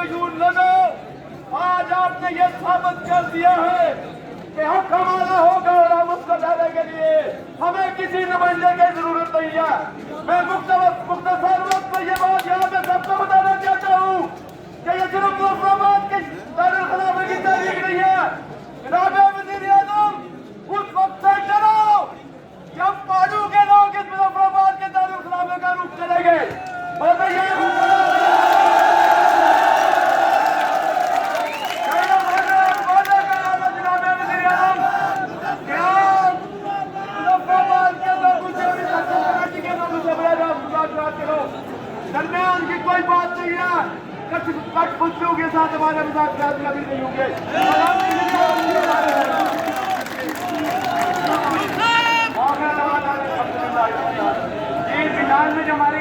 मौजूद लोगों, आज आपने ये साबित कर दिया है कि हक हमारा होगा और हम उसको लाने के लिए हमें किसी नुमाइंदे की जरूरत नहीं है। मैं मुख्तसर वक्त में ये बात यहाँ पे सबको बताना चाहता हूँ कि ये सिर्फ मुसलमान के दारुल खिलाफे की तहरीक नहीं है। जनाब वज़ीर आज़म, उस वक्त से डरो जब पाडू के लोग इस मुसलमान के दारुल खिलाफे का रुख चलेंगे। दरमियान की कोई बात नहीं है, कठपुतलियों के साथ हमारे मुज़ाकरात कभी नहीं होंगे। फिलहाल में जो हमारी